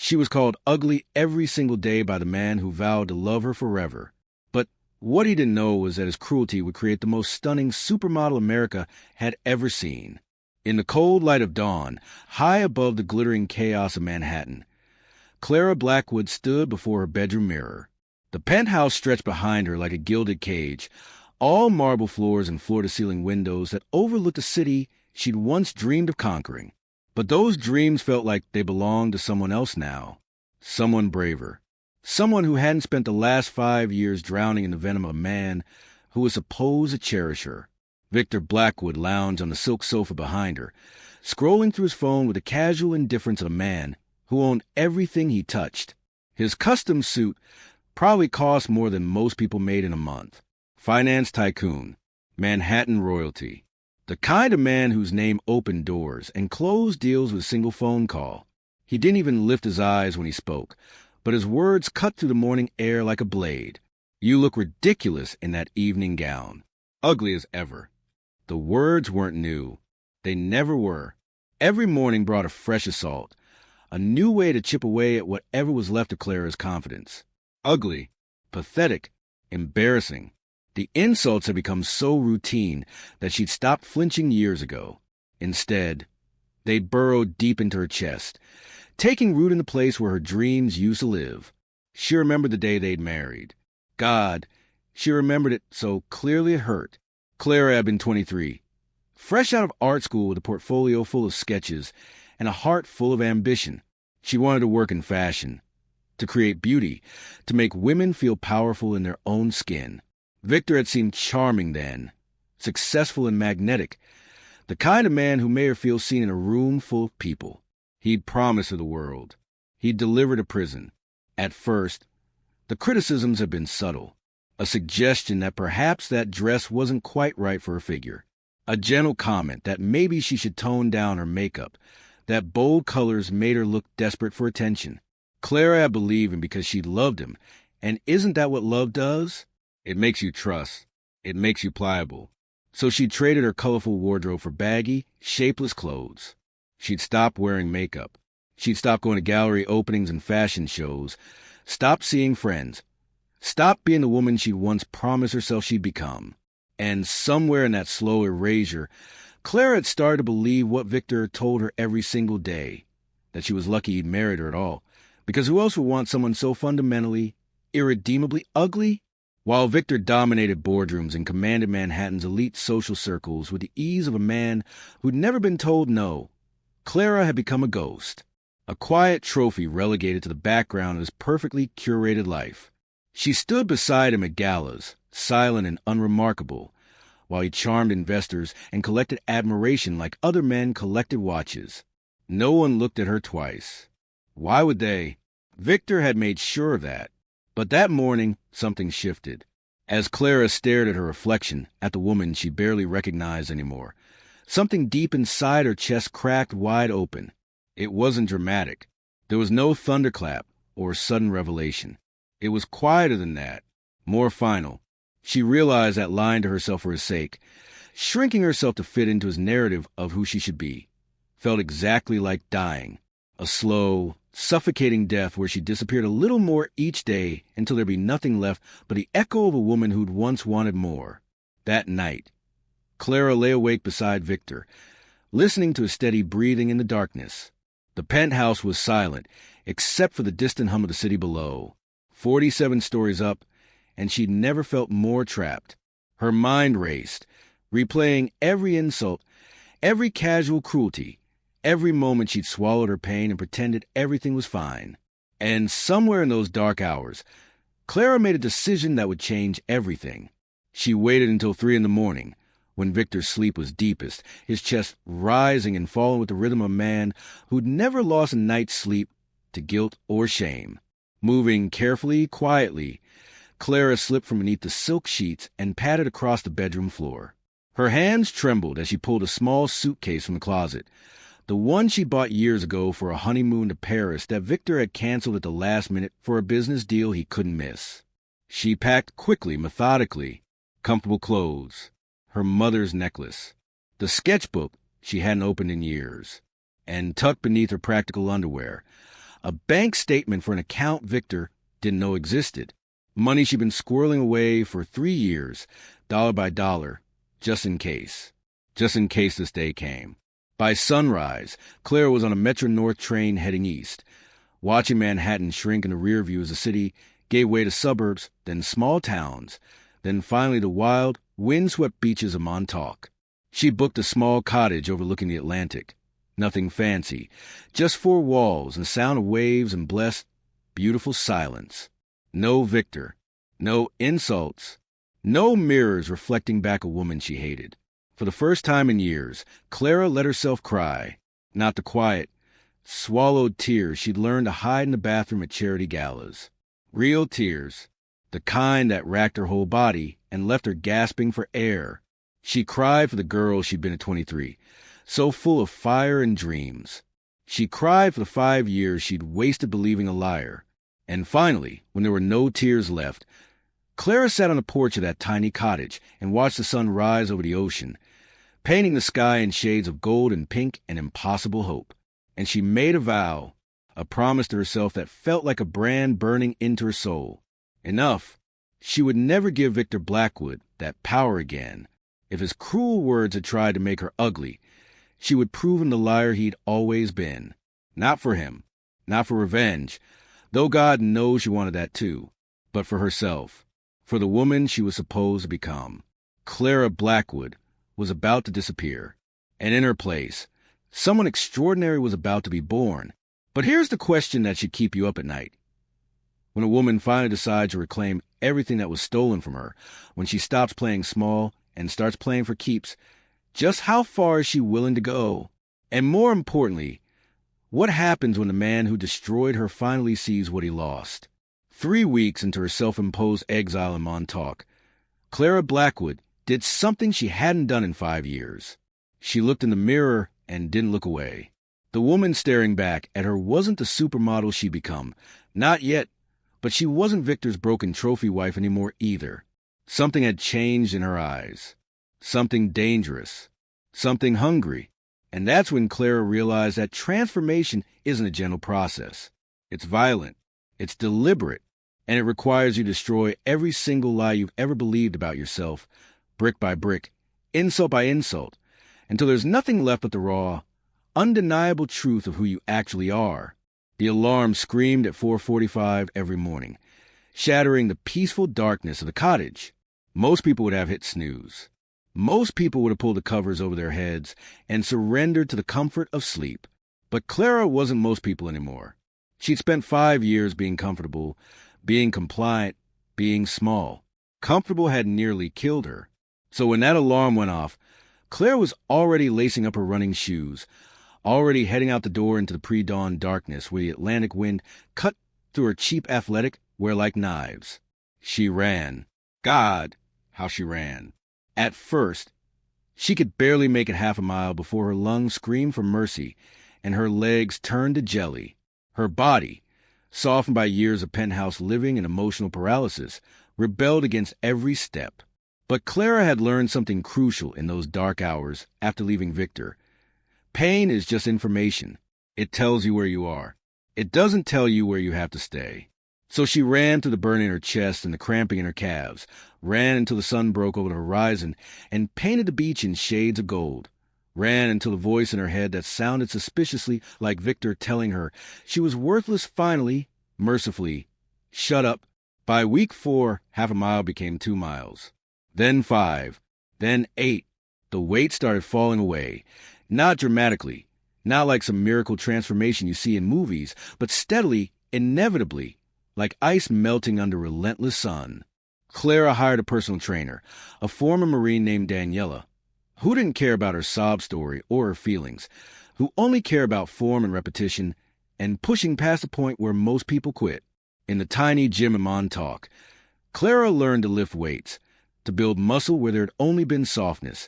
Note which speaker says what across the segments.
Speaker 1: She was called ugly every single day by the man who vowed to love her forever. But what he didn't know was that his cruelty would create the most stunning supermodel America had ever seen. In the cold light of dawn, high above the glittering chaos of Manhattan, Clara Blackwood stood before her bedroom mirror. The penthouse stretched behind her like a gilded cage, all marble floors and floor-to-ceiling windows that overlooked a city she'd once dreamed of conquering. But those dreams felt like they belonged to someone else now. Someone braver. Someone who hadn't spent the last 5 years drowning in the venom of a man who was supposed to cherish her. Victor Blackwood lounged on the silk sofa behind her, scrolling through his phone with the casual indifference of a man who owned everything he touched. His custom suit probably cost more than most people made in a month. Finance tycoon, Manhattan royalty. The kind of man whose name opened doors and closed deals with a single phone call. He didn't even lift his eyes when he spoke, but his words cut through the morning air like a blade. You look ridiculous in that evening gown. Ugly as ever. The words weren't new. They never were. Every morning brought a fresh assault, a new way to chip away at whatever was left of Clara's confidence. Ugly, pathetic, embarrassing. The insults had become so routine that she'd stopped flinching years ago. Instead, they burrowed deep into her chest, taking root in the place where her dreams used to live. She remembered the day they'd married. God, she remembered it so clearly it hurt. Clara had been 23, fresh out of art school with a portfolio full of sketches and a heart full of ambition. She wanted to work in fashion, to create beauty, to make women feel powerful in their own skin. Victor had seemed charming then, successful and magnetic, the kind of man who made her feel seen in a room full of people. He'd promised her the world. He'd delivered a prison. At first, the criticisms had been subtle, a suggestion that perhaps that dress wasn't quite right for her figure, a gentle comment that maybe she should tone down her makeup, that bold colors made her look desperate for attention. Clara had believed him because she loved him, and isn't that what love does? It makes you trust. It makes you pliable. So she traded her colorful wardrobe for baggy, shapeless clothes. She'd stopped wearing makeup. She'd stopped going to gallery openings and fashion shows, stopped seeing friends, stopped being the woman she'd once promised herself she'd become. And somewhere in that slow erasure, Clara had started to believe what Victor told her every single day, that she was lucky he'd married her at all, because who else would want someone so fundamentally, irredeemably ugly? While Victor dominated boardrooms and commanded Manhattan's elite social circles with the ease of a man who'd never been told no, Clara had become a ghost, a quiet trophy relegated to the background of his perfectly curated life. She stood beside him at galas, silent and unremarkable, while he charmed investors and collected admiration like other men collected watches. No one looked at her twice. Why would they? Victor had made sure of that. But that morning, something shifted. As Clara stared at her reflection, at the woman she barely recognized anymore, something deep inside her chest cracked wide open. It wasn't dramatic. There was no thunderclap or sudden revelation. It was quieter than that, more final. She realized that lying to herself for his sake, shrinking herself to fit into his narrative of who she should be, felt exactly like dying, a slow, suffocating death where she disappeared a little more each day until there'd be nothing left but the echo of a woman who'd once wanted more. That night, Clara lay awake beside Victor, listening to his steady breathing in the darkness. The penthouse was silent, except for the distant hum of the city below. 47 stories up, and she'd never felt more trapped. Her mind raced, replaying every insult, every casual cruelty, every moment she'd swallowed her pain and pretended everything was fine. And somewhere in those dark hours, Clara made a decision that would change everything. She waited until 3 a.m, when Victor's sleep was deepest, his chest rising and falling with the rhythm of a man who'd never lost a night's sleep to guilt or shame. Moving carefully, quietly, Clara slipped from beneath the silk sheets and padded across the bedroom floor. Her hands trembled as she pulled a small suitcase from the closet, the one she bought years ago for a honeymoon to Paris that Victor had canceled at the last minute for a business deal he couldn't miss. She packed quickly, methodically, comfortable clothes, her mother's necklace, the sketchbook she hadn't opened in years, and tucked beneath her practical underwear, a bank statement for an account Victor didn't know existed. Money she'd been squirreling away for 3 years, dollar by dollar, just in case. Just in case this day came. By sunrise, Clara was on a Metro-North train heading east, watching Manhattan shrink in the rear view as the city gave way to suburbs, then small towns, then finally the wild, windswept beaches of Montauk. She booked a small cottage overlooking the Atlantic. Nothing fancy, just 4 walls and the sound of waves and blessed, beautiful silence. No Victor, no insults, no mirrors reflecting back a woman she hated. For the first time in years, Clara let herself cry, not the quiet, swallowed tears she'd learned to hide in the bathroom at charity galas. Real tears, the kind that racked her whole body and left her gasping for air. She cried for the girl she'd been at 23, so full of fire and dreams. She cried for the 5 years she'd wasted believing a liar. And finally, when there were no tears left, Clara sat on the porch of that tiny cottage and watched the sun rise over the ocean, painting the sky in shades of gold and pink and impossible hope. And she made a vow, a promise to herself that felt like a brand burning into her soul. Enough. She would never give Victor Blackwood that power again. If his cruel words had tried to make her ugly, she would prove him the liar he'd always been. Not for him, not for revenge, though God knows she wanted that too, but for herself, for the woman she was supposed to become. Clara Blackwood was about to disappear, and in her place, someone extraordinary was about to be born. But here's the question that should keep you up at night. When a woman finally decides to reclaim everything that was stolen from her, when she stops playing small and starts playing for keeps, just how far is she willing to go? And more importantly, what happens when the man who destroyed her finally sees what he lost? 3 weeks into her self-imposed exile in Montauk, Clara Blackwood did something she hadn't done in 5 years. She looked in the mirror and didn't look away. The woman staring back at her wasn't the supermodel she'd become. Not yet, but she wasn't Victor's broken trophy wife anymore either. Something had changed in her eyes. Something dangerous. Something hungry. And that's when Clara realized that transformation isn't a gentle process. It's violent. It's deliberate. And it requires you to destroy every single lie you've ever believed about yourself, brick by brick, insult by insult, until there's nothing left but the raw, undeniable truth of who you actually are. The alarm screamed at 4:45 every morning, shattering the peaceful darkness of the cottage. Most people would have hit snooze. Most people would have pulled the covers over their heads and surrendered to the comfort of sleep. But Clara wasn't most people anymore. She'd spent 5 years being comfortable, being compliant, being small. Comfortable had nearly killed her. So when that alarm went off, Clara was already lacing up her running shoes, already heading out the door into the pre-dawn darkness where the Atlantic wind cut through her cheap athletic wear like knives. She ran. God, how she ran. At first, she could barely make it half a mile before her lungs screamed for mercy and her legs turned to jelly. Her body, softened by years of penthouse living and emotional paralysis, rebelled against every step. But Clara had learned something crucial in those dark hours after leaving Victor. Pain is just information. It tells you where you are. It doesn't tell you where you have to stay. So she ran through the burn in her chest and the cramping in her calves, ran until the sun broke over the horizon and painted the beach in shades of gold, ran until the voice in her head that sounded suspiciously like Victor telling her she was worthless finally, mercifully, shut up. By week 4, half a mile became 2 miles. Then 5, then 8. The weight started falling away, not dramatically, not like some miracle transformation you see in movies, but steadily, inevitably, like ice melting under relentless sun. Clara hired a personal trainer, a former Marine named Daniela, who didn't care about her sob story or her feelings, who only cared about form and repetition and pushing past the point where most people quit. In the tiny gym in Montauk, Clara learned to lift weights, to build muscle where there had only been softness,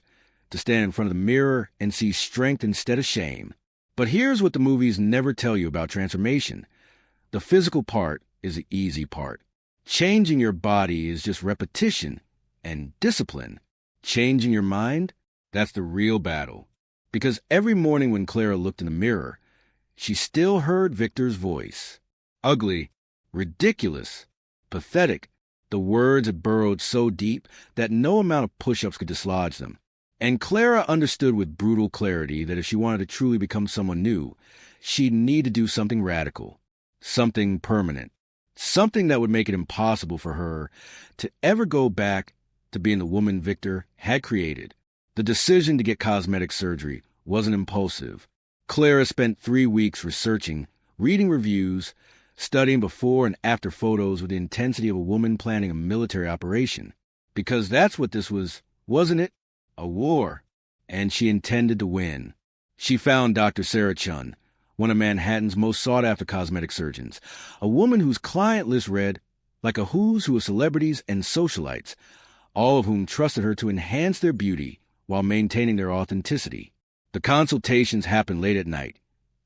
Speaker 1: to stand in front of the mirror and see strength instead of shame. But here's what the movies never tell you about transformation. The physical part is the easy part. Changing your body is just repetition and discipline. Changing your mind, that's the real battle. Because every morning when Clara looked in the mirror, she still heard Victor's voice. Ugly, ridiculous, pathetic. The words had burrowed so deep that no amount of push-ups could dislodge them. And Clara understood with brutal clarity that if she wanted to truly become someone new, she'd need to do something radical, something permanent, something that would make it impossible for her to ever go back to being the woman Victor had created. The decision to get cosmetic surgery wasn't impulsive. Clara spent 3 weeks researching, reading reviews, studying before and after photos with the intensity of a woman planning a military operation. Because that's what this was, wasn't it? A war. And she intended to win. She found Dr. Sarah Chun, one of Manhattan's most sought-after cosmetic surgeons, a woman whose client list read like a who's who of celebrities and socialites, all of whom trusted her to enhance their beauty while maintaining their authenticity. The consultations happened late at night,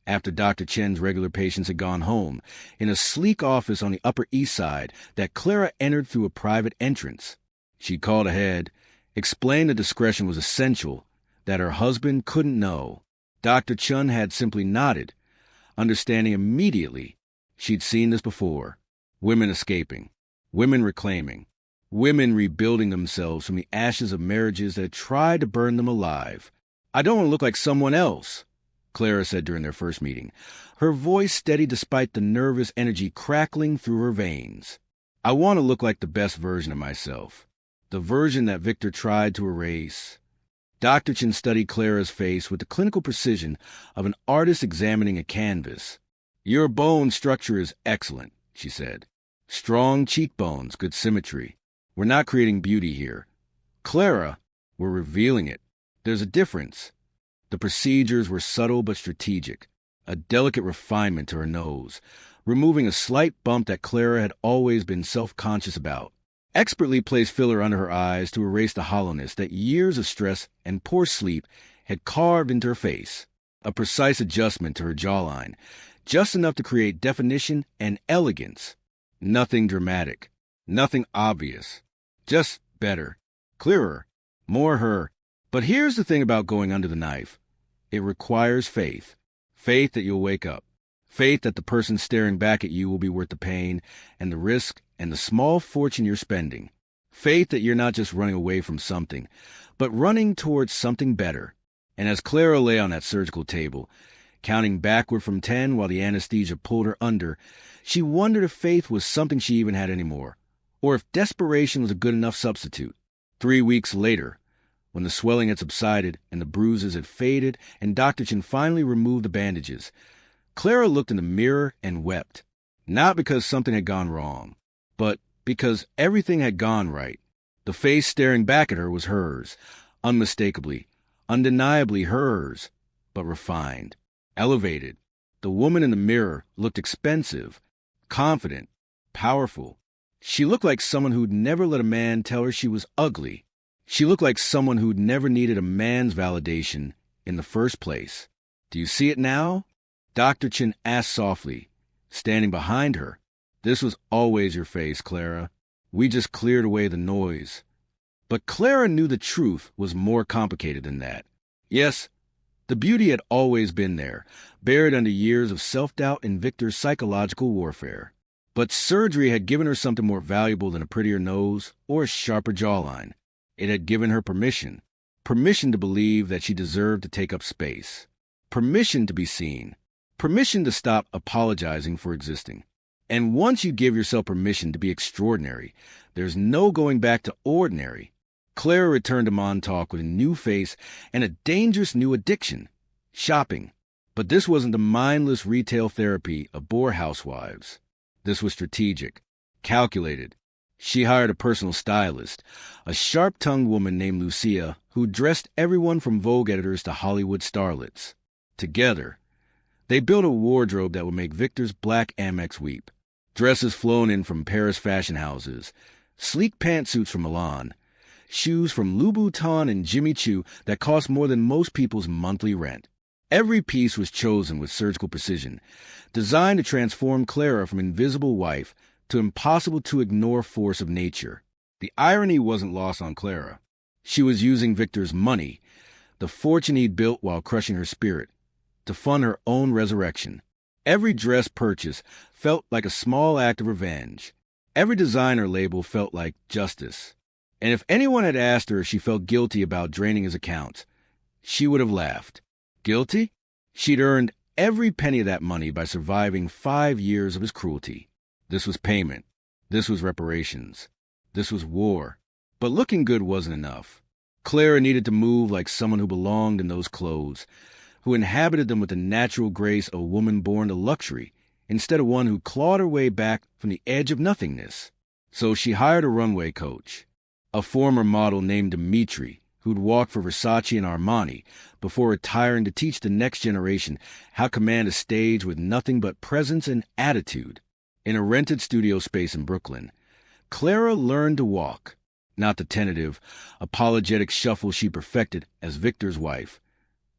Speaker 1: after Dr. Chen's regular patients had gone home, in a sleek office on the Upper East Side that Clara entered through a private entrance. She called ahead, explained that discretion was essential, that her husband couldn't know. Dr. Chun had simply nodded, understanding immediately she'd seen this before. Women escaping, women reclaiming, women rebuilding themselves from the ashes of marriages that had tried to burn them alive. "I don't want to look like someone else," Clara said during their first meeting, her voice steady despite the nervous energy crackling through her veins. "I want to look like the best version of myself, the version that Victor tried to erase." Dr. Chen studied Clara's face with the clinical precision of an artist examining a canvas. "Your bone structure is excellent," she said. "Strong cheekbones, good symmetry. We're not creating beauty here. Clara, we're revealing it. There's a difference." The procedures were subtle but strategic, a delicate refinement to her nose, removing a slight bump that Clara had always been self-conscious about. Expertly placed filler under her eyes to erase the hollowness that years of stress and poor sleep had carved into her face. A precise adjustment to her jawline, just enough to create definition and elegance. Nothing dramatic, nothing obvious, just better, clearer, more her. But here's the thing about going under the knife. It requires faith. Faith that you'll wake up. Faith that the person staring back at you will be worth the pain and the risk and the small fortune you're spending. Faith that you're not just running away from something, but running towards something better. And as Clara lay on that surgical table, counting backward from 10 while the anesthesia pulled her under, she wondered if faith was something she even had anymore, or if desperation was a good enough substitute. 3 weeks later, when the swelling had subsided and the bruises had faded and Dr. Chen finally removed the bandages, Clara looked in the mirror and wept. Not because something had gone wrong, but because everything had gone right. The face staring back at her was hers, unmistakably, undeniably hers, but refined, elevated. The woman in the mirror looked expensive, confident, powerful. She looked like someone who'd never let a man tell her she was ugly. She looked like someone who'd never needed a man's validation in the first place. "Do you see it now?" Dr. Chen asked softly, standing behind her. "This was always your face, Clara. We just cleared away the noise." But Clara knew the truth was more complicated than that. Yes, the beauty had always been there, buried under years of self-doubt and Victor's psychological warfare. But surgery had given her something more valuable than a prettier nose or a sharper jawline. It had given her permission to believe that she deserved to take up space, permission to be seen, permission to stop apologizing for existing. And once you give yourself permission to be extraordinary, there's no going back to ordinary. Clara returned to Montauk with a new face and a dangerous new addiction, shopping. But this wasn't the mindless retail therapy of boor housewives. This was strategic, calculated. She hired a personal stylist, a sharp-tongued woman named Lucia, who dressed everyone from Vogue editors to Hollywood starlets. Together, they built a wardrobe that would make Victor's black Amex weep. Dresses flown in from Paris fashion houses, sleek pantsuits from Milan, shoes from Louboutin and Jimmy Choo that cost more than most people's monthly rent. Every piece was chosen with surgical precision, designed to transform Clara from invisible wife to impossible-to-ignore force of nature. The irony wasn't lost on Clara. She was using Victor's money, the fortune he'd built while crushing her spirit, to fund her own resurrection. Every dress purchase felt like a small act of revenge. Every designer label felt like justice. And if anyone had asked her if she felt guilty about draining his accounts, she would have laughed. Guilty? She'd earned every penny of that money by surviving 5 years of his cruelty. This was payment. This was reparations. This was war. But looking good wasn't enough. Clara needed to move like someone who belonged in those clothes, who inhabited them with the natural grace of a woman born to luxury, instead of one who clawed her way back from the edge of nothingness. So she hired a runway coach, a former model named Dimitri, who'd walked for Versace and Armani before retiring to teach the next generation how to command a stage with nothing but presence and attitude. In a rented studio space in Brooklyn, Clara learned to walk, not the tentative, apologetic shuffle she perfected as Victor's wife.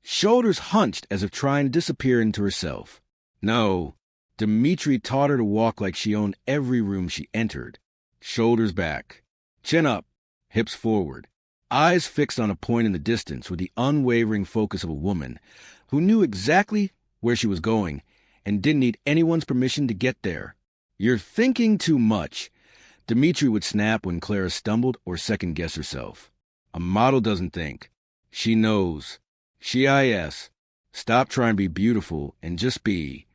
Speaker 1: Shoulders hunched as if trying to disappear into herself. No, Dimitri taught her to walk like she owned every room she entered. Shoulders back, chin up, hips forward, eyes fixed on a point in the distance with the unwavering focus of a woman who knew exactly where she was going and didn't need anyone's permission to get there. "You're thinking too much," Dimitri would snap when Clara stumbled or second-guessed herself. A model doesn't think. She knows. She is. Stop trying to be beautiful and just be.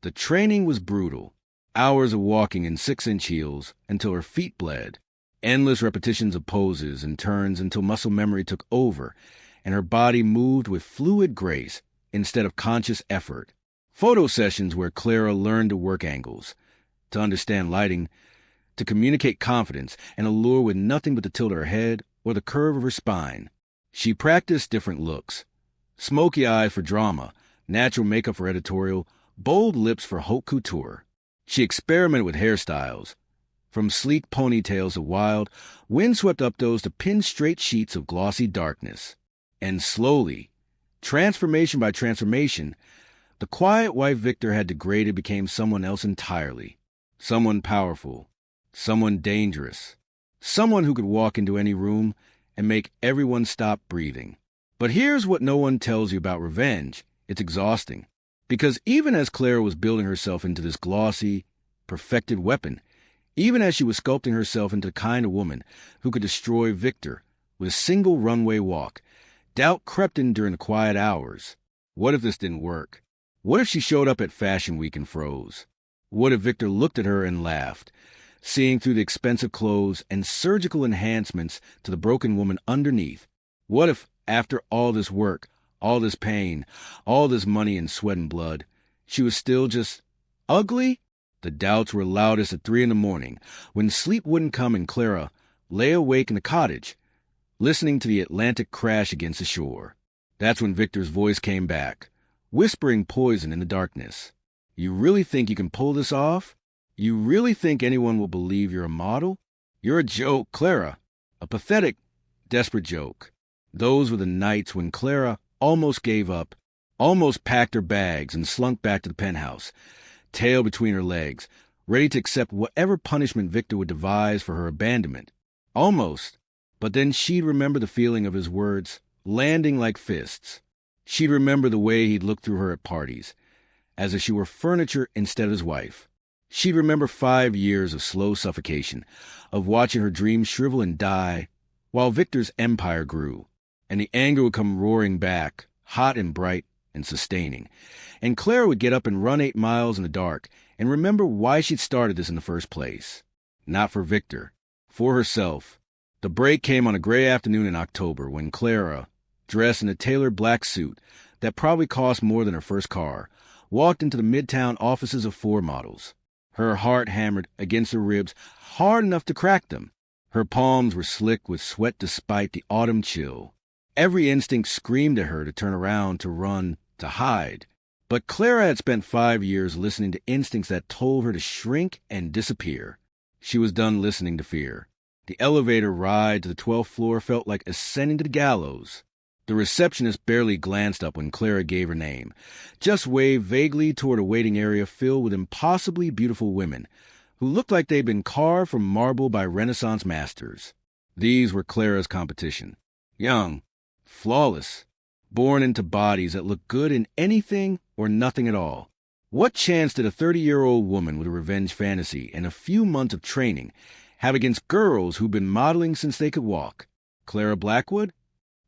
Speaker 1: The training was brutal. Hours of walking in 6-inch heels until her feet bled. Endless repetitions of poses and turns until muscle memory took over and her body moved with fluid grace instead of conscious effort. Photo sessions where Clara learned to work angles, to understand lighting, to communicate confidence and allure with nothing but the tilt of her head or the curve of her spine. She practiced different looks. Smoky eyes for drama, natural makeup for editorial, bold lips for haute couture. She experimented with hairstyles, from sleek ponytails to wild, windswept updos to pin-straight sheets of glossy darkness. And slowly, transformation by transformation, the quiet white Victor had degraded became someone else entirely. Someone powerful. Someone dangerous. Someone who could walk into any room and make everyone stop breathing. But here's what no one tells you about revenge. It's exhausting. Because even as Clara was building herself into this glossy, perfected weapon, even as she was sculpting herself into the kind of woman who could destroy Victor with a single runway walk, doubt crept in during the quiet hours. What if this didn't work? What if she showed up at Fashion Week and froze? What if Victor looked at her and laughed, seeing through the expensive clothes and surgical enhancements to the broken woman underneath? What if, after all this work, all this pain, all this money and sweat and blood, she was still just ugly? The doubts were loudest at 3 a.m, when sleep wouldn't come and Clara lay awake in the cottage, listening to the Atlantic crash against the shore. That's when Victor's voice came back, whispering poison in the darkness. "You really think you can pull this off? You really think anyone will believe you're a model? You're a joke, Clara. A pathetic, desperate joke." Those were the nights when Clara almost gave up, almost packed her bags and slunk back to the penthouse, tail between her legs, ready to accept whatever punishment Victor would devise for her abandonment. Almost. But then she'd remember the feeling of his words, landing like fists. She'd remember the way he'd look through her at parties, as if she were furniture instead of his wife. She'd remember 5 years of slow suffocation, of watching her dreams shrivel and die, while Victor's empire grew, and the anger would come roaring back, hot and bright and sustaining. And Clara would get up and run 8 miles in the dark and remember why she'd started this in the first place. Not for Victor, for herself. The break came on a gray afternoon in October when Clara, dressed in a tailored black suit that probably cost more than her first car, walked into the Midtown offices of Ford Models. Her heart hammered against her ribs hard enough to crack them. Her palms were slick with sweat despite the autumn chill. Every instinct screamed at her to turn around, to run, to hide. But Clara had spent 5 years listening to instincts that told her to shrink and disappear. She was done listening to fear. The elevator ride to the 12th floor felt like ascending to the gallows. The receptionist barely glanced up when Clara gave her name, just waved vaguely toward a waiting area filled with impossibly beautiful women who looked like they'd been carved from marble by Renaissance masters. These were Clara's competition. Young, flawless, born into bodies that look good in anything or nothing at all. What chance did a 30-year-old woman with a revenge fantasy and a few months of training have against girls who've been modeling since they could walk? Clara Blackwood?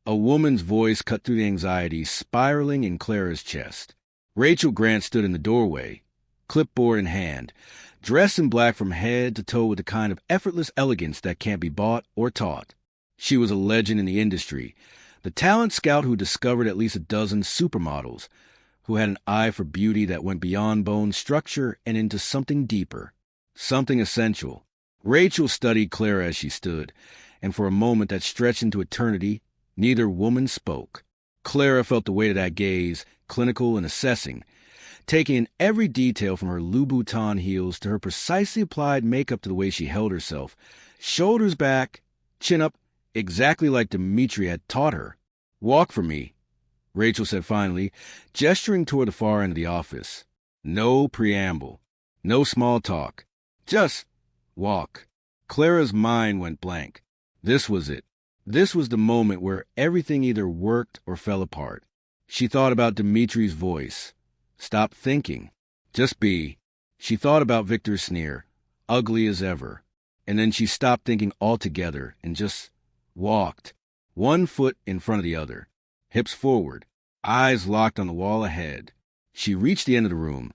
Speaker 1: A woman's voice cut through the anxiety spiraling in Clara's chest. Rachel Grant stood in the doorway, clipboard in hand, dressed in black from head to toe with the kind of effortless elegance that can't be bought or taught. She was a legend in the industry, the talent scout who discovered at least a dozen supermodels, who had an eye for beauty that went beyond bone structure and into something deeper, something essential. Rachel studied Clara as she stood, and for a moment that stretched into eternity, neither woman spoke. Clara felt the weight of that gaze, clinical and assessing, taking in every detail from her Louboutin heels to her precisely applied makeup to the way she held herself, shoulders back, chin up, exactly like Dimitri had taught her. "Walk for me," Rachel said finally, gesturing toward the far end of the office. No preamble, no small talk, just walk. Clara's mind went blank. This was it. This was the moment where everything either worked or fell apart. She thought about Dimitri's voice. Stop thinking. Just be. She thought about Victor's sneer, ugly as ever. And then she stopped thinking altogether and just walked, one foot in front of the other, hips forward, eyes locked on the wall ahead. She reached the end of the room,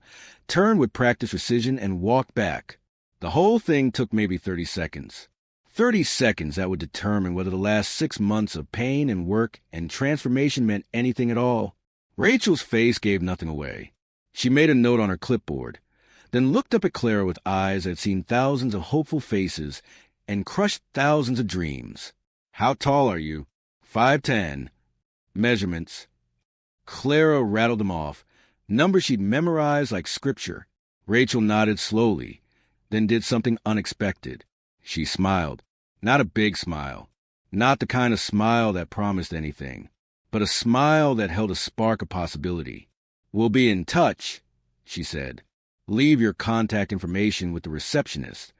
Speaker 1: turned with practiced precision, and walked back. The whole thing took maybe 30 seconds. 30 seconds that would determine whether the last 6 months of pain and work and transformation meant anything at all. Rachel's face gave nothing away. She made a note on her clipboard, then looked up at Clara with eyes that had seen thousands of hopeful faces and crushed thousands of dreams. "How tall are you?" 5'10". Measurements. Clara rattled them off, numbers she'd memorized like scripture. Rachel nodded slowly, then did something unexpected. She smiled. Not a big smile. Not the kind of smile that promised anything, but a smile that held a spark of possibility. "We'll be in touch," she said. "Leave your contact information with the receptionist."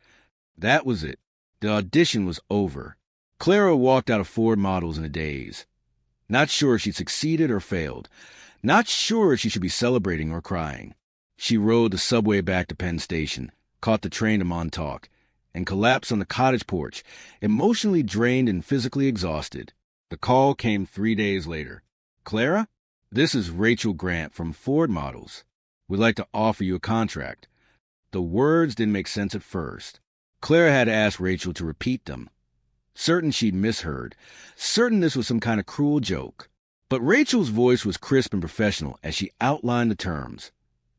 Speaker 1: That was it. The audition was over. Clara walked out of Ford Models in a daze. Not sure she'd succeeded or failed. Not sure she should be celebrating or crying. She rode the subway back to Penn Station, caught the train to Montauk, and collapsed on the cottage porch, emotionally drained and physically exhausted. The call came 3 days later. "Clara, this is Rachel Grant from Ford Models. We'd like to offer you a contract." The words didn't make sense at first. Clara had asked Rachel to repeat them. Certain she'd misheard, certain this was some kind of cruel joke. But Rachel's voice was crisp and professional as she outlined the terms.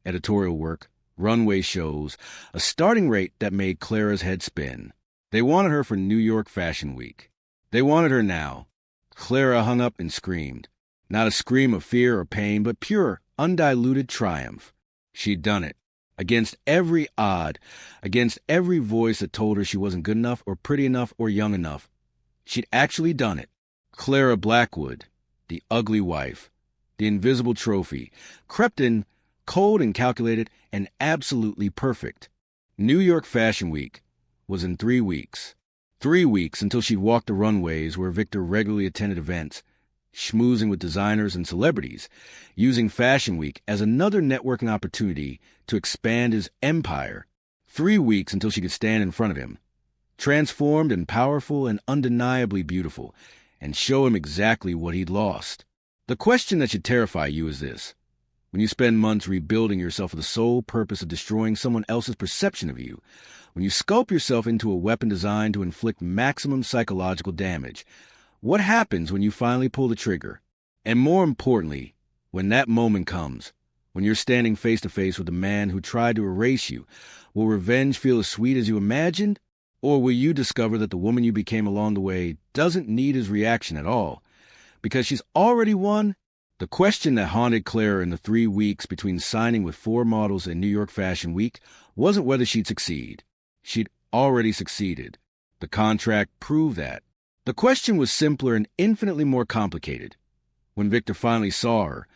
Speaker 1: Editorial work, runway shows, a starting rate that made Clara's head spin. They wanted her for New York Fashion Week. They wanted her now. Clara hung up and screamed. Not a scream of fear or pain, but pure, undiluted triumph. She'd done it. Against every odd, against every voice that told her she wasn't good enough or pretty enough or young enough. She'd actually done it. Clara Blackwood, the ugly wife, the invisible trophy, crept in, cold and calculated and absolutely perfect. New York Fashion Week was in 3 weeks. 3 weeks until she'd walked the runways where Victor regularly attended events, schmoozing with designers and celebrities, using Fashion Week as another networking opportunity to expand his empire. 3 weeks until she could stand in front of him, transformed and powerful and undeniably beautiful, and show him exactly what he'd lost. The question that should terrify you is this. When you spend months rebuilding yourself for the sole purpose of destroying someone else's perception of you, when you sculpt yourself into a weapon designed to inflict maximum psychological damage, what happens when you finally pull the trigger? And more importantly, when that moment comes, when you're standing face to face with the man who tried to erase you, will revenge feel as sweet as you imagined? Or will you discover that the woman you became along the way doesn't need his reaction at all, because she's already won? The question that haunted Clara in the 3 weeks between signing with Ford Models and New York Fashion Week wasn't whether she'd succeed. She'd already succeeded. The contract proved that. The question was simpler and infinitely more complicated. When Victor finally saw her,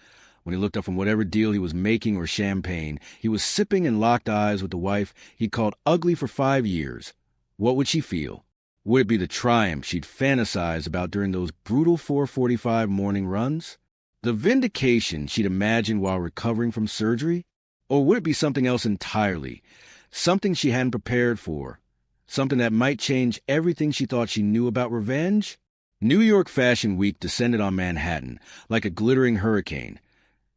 Speaker 1: when he looked up from whatever deal he was making or champagne, he was sipping and locked eyes with the wife he'd called ugly for 5 years. What would she feel? Would it be the triumph she'd fantasized about during those brutal 4:45 morning runs? The vindication she'd imagined while recovering from surgery? Or would it be something else entirely? Something she hadn't prepared for? Something that might change everything she thought she knew about revenge? New York Fashion Week descended on Manhattan like a glittering hurricane,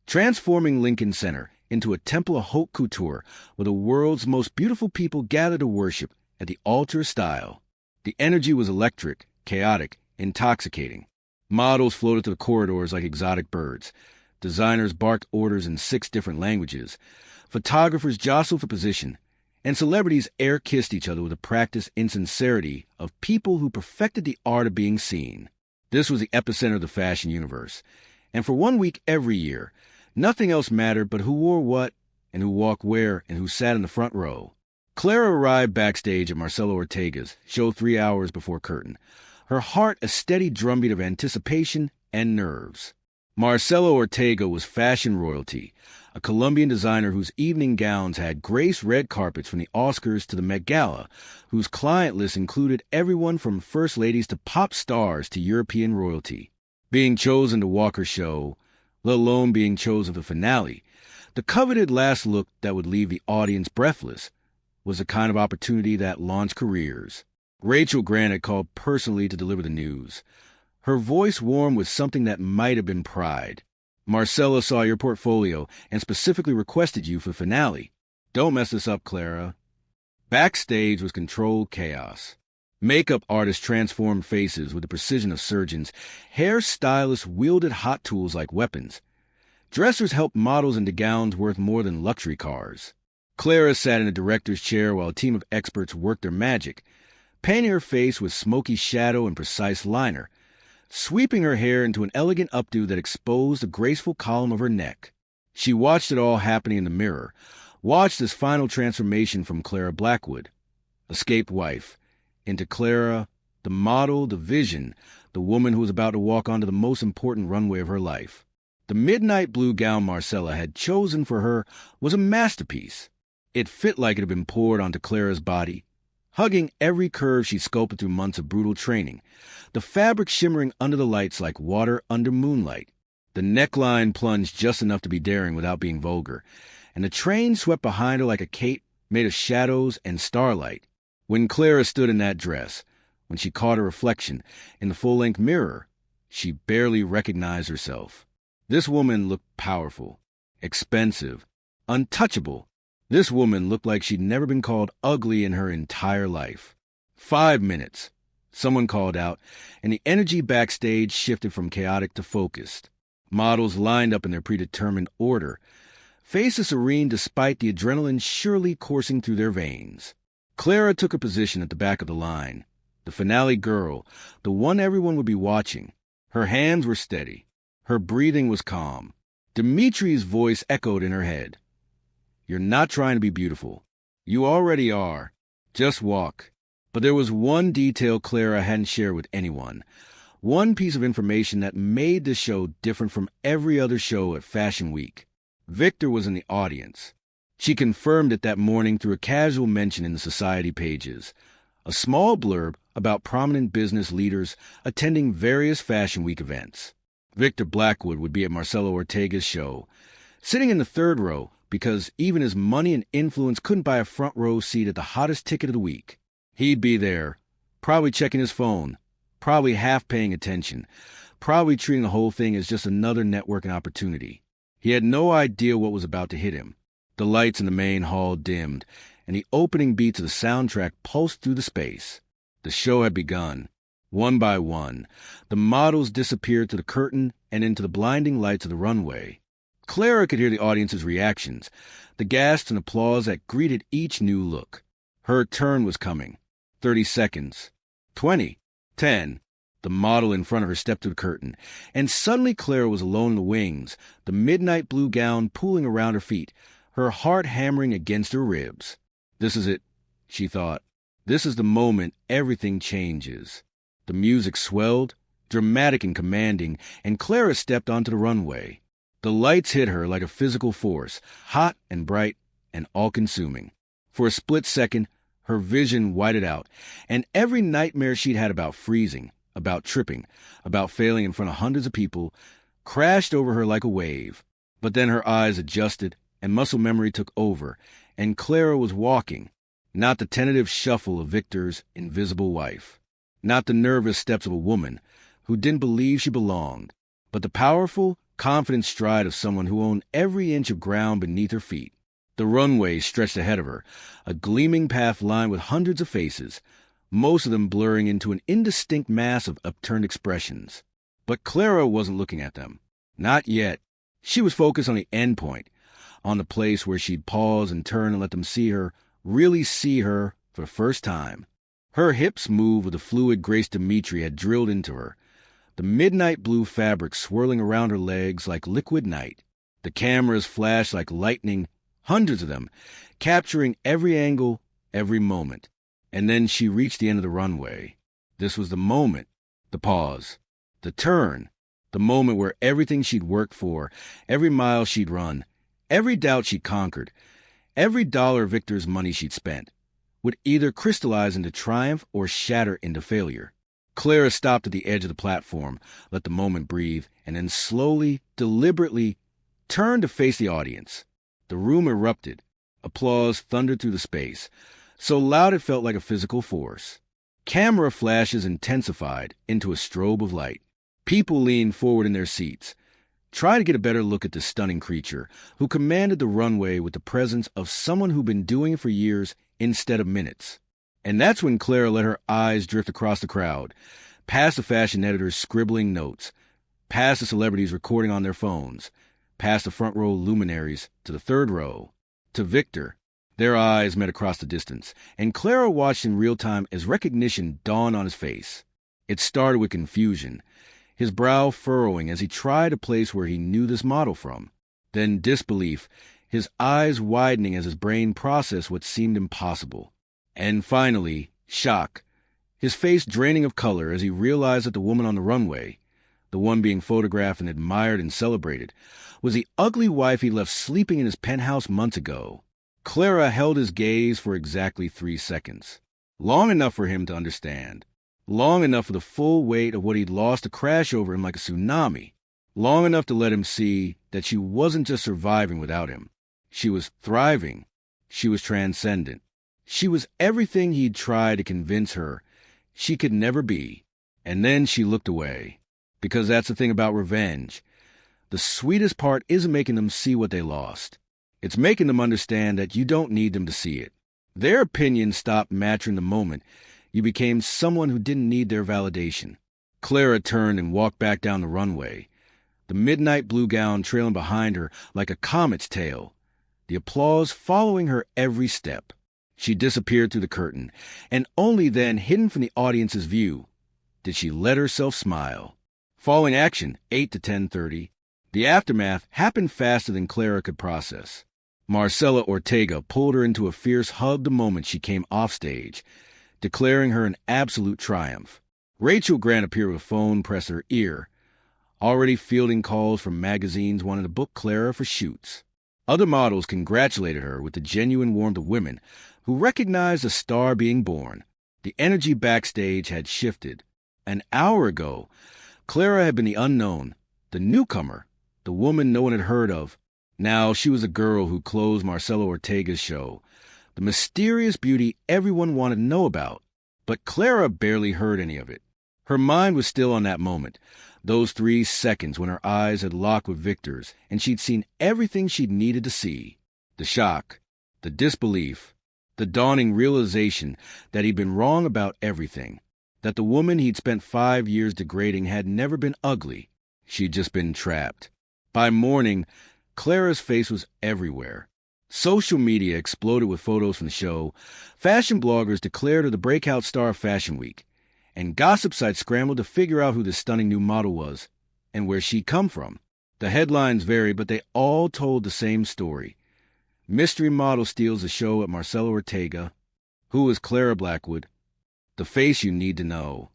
Speaker 1: transforming Lincoln Center into a temple of haute couture where the world's most beautiful people gathered to worship at the altar of style. The energy was electric, chaotic, intoxicating. Models floated through the corridors like exotic birds. Designers barked orders in 6 different languages. Photographers jostled for position. And celebrities air-kissed each other with the practiced insincerity of people who perfected the art of being seen. This was the epicenter of the fashion universe. And for 1 week every year, nothing else mattered but who wore what, and who walked where, and who sat in the front row. Clara arrived backstage at Marcelo Ortega's, show 3 hours before curtain, her heart a steady drumbeat of anticipation and nerves. Marcelo Ortega was fashion royalty, a Colombian designer whose evening gowns had graced red carpets from the Oscars to the Met Gala, whose client list included everyone from first ladies to pop stars to European royalty. Being chosen to walk her show, let alone being chosen for the finale, the coveted last look that would leave the audience breathless, was the kind of opportunity that launched careers. Rachel Grant had called personally to deliver the news, her voice warm with something that might have been pride. Marcella saw your portfolio and specifically requested you for the finale. Don't mess this up, Clara. Backstage was controlled chaos. Makeup artists transformed faces with the precision of surgeons. Hairstylists wielded hot tools like weapons. Dressers helped models into gowns worth more than luxury cars. Clara sat in a director's chair while a team of experts worked their magic, painting her face with smoky shadow and precise liner, sweeping her hair into an elegant updo that exposed the graceful column of her neck. She watched it all happening in the mirror, watched this final transformation from Clara Blackwood, escaped wife, into Clara, the model, the vision, the woman who was about to walk onto the most important runway of her life. The midnight blue gown Marcella had chosen for her was a masterpiece. It fit like it had been poured onto Clara's body, hugging every curve she sculpted through months of brutal training, the fabric shimmering under the lights like water under moonlight. The neckline plunged just enough to be daring without being vulgar, and the train swept behind her like a cape made of shadows and starlight. When Clara stood in that dress, when she caught her reflection in the full-length mirror, she barely recognized herself. This woman looked powerful, expensive, untouchable. This woman looked like she'd never been called ugly in her entire life. 5 minutes, someone called out, and the energy backstage shifted from chaotic to focused. Models lined up in their predetermined order, faces serene despite the adrenaline surely coursing through their veins. Clara took her position at the back of the line, the finale girl, the one everyone would be watching. Her hands were steady. Her breathing was calm. Dimitri's voice echoed in her head. You're not trying to be beautiful. You already are. Just walk. But there was one detail Clara hadn't shared with anyone. One piece of information that made this show different from every other show at Fashion Week. Victor was in the audience. She confirmed it that morning through a casual mention in the society pages. A small blurb about prominent business leaders attending various Fashion Week events. Victor Blackwood would be at Marcelo Ortega's show, sitting in the 3rd row because even his money and influence couldn't buy a front row seat at the hottest ticket of the week. He'd be there, probably checking his phone, probably half paying attention, probably treating the whole thing as just another networking opportunity. He had no idea what was about to hit him. The lights in the main hall dimmed, and the opening beats of the soundtrack pulsed through the space. The show had begun. One by one, the models disappeared through the curtain and into the blinding lights of the runway. Clara could hear the audience's reactions, the gasps and applause that greeted each new look. Her turn was coming. 30 seconds. 20. 10. The model in front of her stepped through the curtain, and suddenly Clara was alone in the wings, the midnight blue gown pooling around her feet, her heart hammering against her ribs. This is it, she thought. This is the moment everything changes. The music swelled, dramatic and commanding, and Clara stepped onto the runway. The lights hit her like a physical force, hot and bright and all-consuming. For a split second, her vision whited out, and every nightmare she'd had about freezing, about tripping, about failing in front of hundreds of people, crashed over her like a wave. But then her eyes adjusted, and muscle memory took over, and Clara was walking, not the tentative shuffle of Victor's invisible wife, not the nervous steps of a woman who didn't believe she belonged, but the powerful, confident stride of someone who owned every inch of ground beneath her feet. The runway stretched ahead of her, a gleaming path lined with hundreds of faces, most of them blurring into an indistinct mass of upturned expressions. But Clara wasn't looking at them. Not yet. She was focused on the end point, on the place where she'd pause and turn and let them see her, really see her, for the first time. Her hips moved with the fluid grace Dimitri had drilled into her, the midnight blue fabric swirling around her legs like liquid night. The cameras flashed like lightning, hundreds of them, capturing every angle, every moment. And then she reached the end of the runway. This was the moment, the pause, the turn, the moment where everything she'd worked for, every mile she'd run, every doubt she'd conquered, every dollar of Victor's money she'd spent, would either crystallize into triumph or shatter into failure. Clara stopped at the edge of the platform, let the moment breathe, and then slowly, deliberately, turned to face the audience. The room erupted. Applause thundered through the space, so loud it felt like a physical force. Camera flashes intensified into a strobe of light. People leaned forward in their seats, trying to get a better look at the stunning creature who commanded the runway with the presence of someone who'd been doing it for years instead of minutes. And that's when Clara let her eyes drift across the crowd, past the fashion editors scribbling notes, past the celebrities recording on their phones, past the front row luminaries to the third row, to Victor. Their eyes met across the distance, and Clara watched in real time as recognition dawned on his face. It started with confusion, his brow furrowing as he tried a place where he knew this model from. Then disbelief, his eyes widening as his brain processed what seemed impossible. And finally, shock, his face draining of color as he realized that the woman on the runway, the one being photographed and admired and celebrated, was the ugly wife he left sleeping in his penthouse months ago. Clara held his gaze for exactly 3 seconds, long enough for him to understand, long enough for the full weight of what he'd lost to crash over him like a tsunami, long enough to let him see that she wasn't just surviving without him. She was thriving. She was transcendent. She was everything he'd tried to convince her she could never be. And then she looked away, because that's the thing about revenge. The sweetest part isn't making them see what they lost. It's making them understand that you don't need them to see it. Their opinion stopped matching the moment. You became someone who didn't need their validation. Clara turned and walked back down the runway, the midnight blue gown trailing behind her like a comet's tail, the applause following her every step. She disappeared through the curtain, and only then, hidden from the audience's view, did she let herself smile. Following action, 8 to 10:30. The aftermath happened faster than Clara could process. Marcela Ortega pulled her into a fierce hug the moment she came off stage, declaring her an absolute triumph. Rachel Grant appeared with a phone pressed to her ear, already fielding calls from magazines wanting to book Clara for shoots. Other models congratulated her with the genuine warmth of women who recognized a star being born. The energy backstage had shifted. An hour ago, Clara had been the unknown, the newcomer, the woman no one had heard of. Now she was a girl who closed Marcelo Ortega's show, the mysterious beauty everyone wanted to know about. But Clara barely heard any of it. Her mind was still on that moment, those 3 seconds when her eyes had locked with Victor's, and she'd seen everything she'd needed to see. The shock, the disbelief, the dawning realization that he'd been wrong about everything, that the woman he'd spent 5 years degrading had never been ugly. She'd just been trapped. By morning, Clara's face was everywhere. Social media exploded with photos from the show. Fashion bloggers declared her the breakout star of Fashion Week, and gossip sites scrambled to figure out who the stunning new model was and where she'd come from. The headlines varied, but they all told the same story. Mystery model steals the show at Marcelo Ortega. Who is Clara Blackwood? The face you need to know.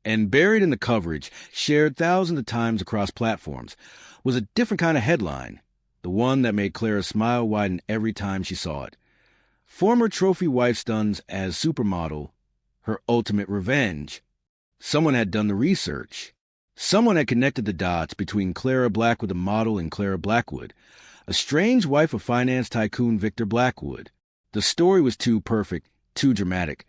Speaker 1: And buried in the coverage, shared thousands of times across platforms, was a different kind of headline, the one that made Clara's smile widen every time she saw it. Former trophy wife stuns as supermodel, her ultimate revenge. Someone had done the research. Someone had connected the dots between Clara Blackwood, the model, and Clara Blackwood, a strange wife of finance tycoon Victor Blackwood. The story was too perfect, too dramatic,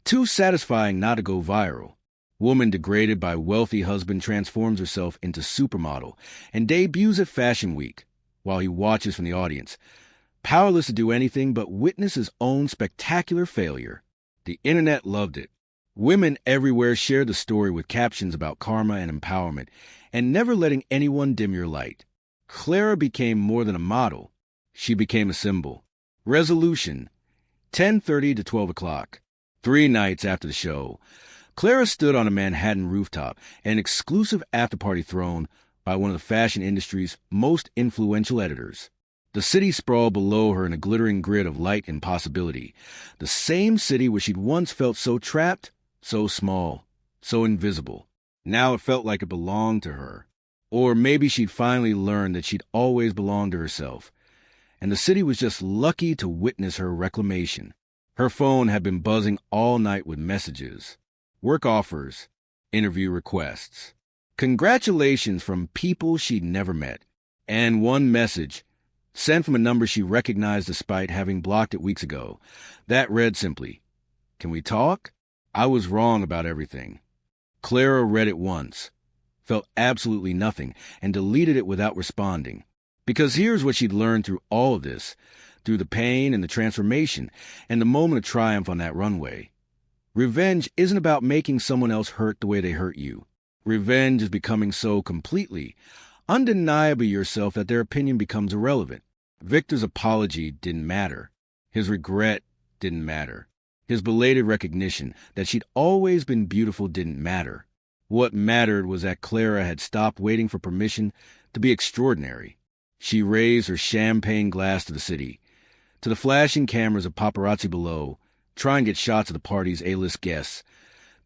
Speaker 1: too satisfying not to go viral. Woman degraded by wealthy husband transforms herself into supermodel and debuts at Fashion Week while he watches from the audience, powerless to do anything but witness his own spectacular failure. The internet loved it. Women everywhere shared the story with captions about karma and empowerment and never letting anyone dim your light. Clara became more than a model. She became a symbol. Resolution: 10:30 to 12 o'clock. 3 nights after the show, Clara stood on a Manhattan rooftop, an exclusive after-party thrown by one of the fashion industry's most influential editors. The city sprawled below her in a glittering grid of light and possibility. The same city where she'd once felt so trapped, so small, so invisible. Now it felt like it belonged to her. Or maybe she'd finally learned that she'd always belonged to herself. And the city was just lucky to witness her reclamation. Her phone had been buzzing all night with messages, work offers, interview requests, congratulations from people she'd never met, and one message, sent from a number she recognized despite having blocked it weeks ago, that read simply, "Can we talk? I was wrong about everything." Clara read it once, felt absolutely nothing, and deleted it without responding. Because here's what she'd learned through all of this, through the pain and the transformation, and the moment of triumph on that runway. Revenge isn't about making someone else hurt the way they hurt you. Revenge is becoming so completely, undeniably yourself that their opinion becomes irrelevant. Victor's apology didn't matter. His regret didn't matter. His belated recognition that she'd always been beautiful didn't matter. What mattered was that Clara had stopped waiting for permission to be extraordinary. She raised her champagne glass to the city, to the flashing cameras of paparazzi below, trying to get shots of the party's A-list guests,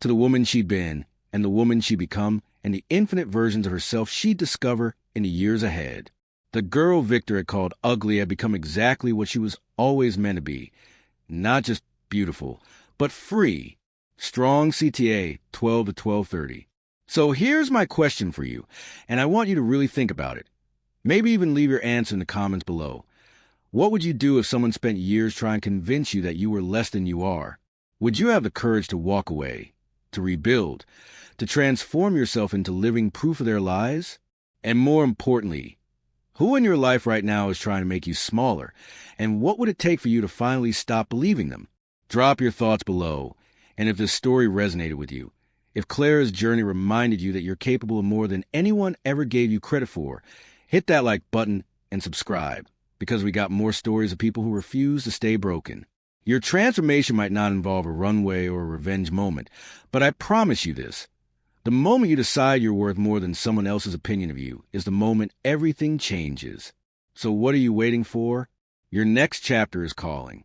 Speaker 1: to the woman she'd been, and the woman she'd become, and the infinite versions of herself she'd discover in the years ahead. The girl Victor had called ugly had become exactly what she was always meant to be. Not just beautiful, but free. Strong CTA, 12 to 12:30. So here's my question for you, and I want you to really think about it. Maybe even leave your answer in the comments below. What would you do if someone spent years trying to convince you that you were less than you are? Would you have the courage to walk away, to rebuild, to transform yourself into living proof of their lies? And more importantly, who in your life right now is trying to make you smaller? And what would it take for you to finally stop believing them? Drop your thoughts below. And if this story resonated with you, if Clara's journey reminded you that you're capable of more than anyone ever gave you credit for, hit that like button and subscribe, because we got more stories of people who refuse to stay broken. Your transformation might not involve a runway or a revenge moment, but I promise you this. The moment you decide you're worth more than someone else's opinion of you is the moment everything changes. So what are you waiting for? Your next chapter is calling.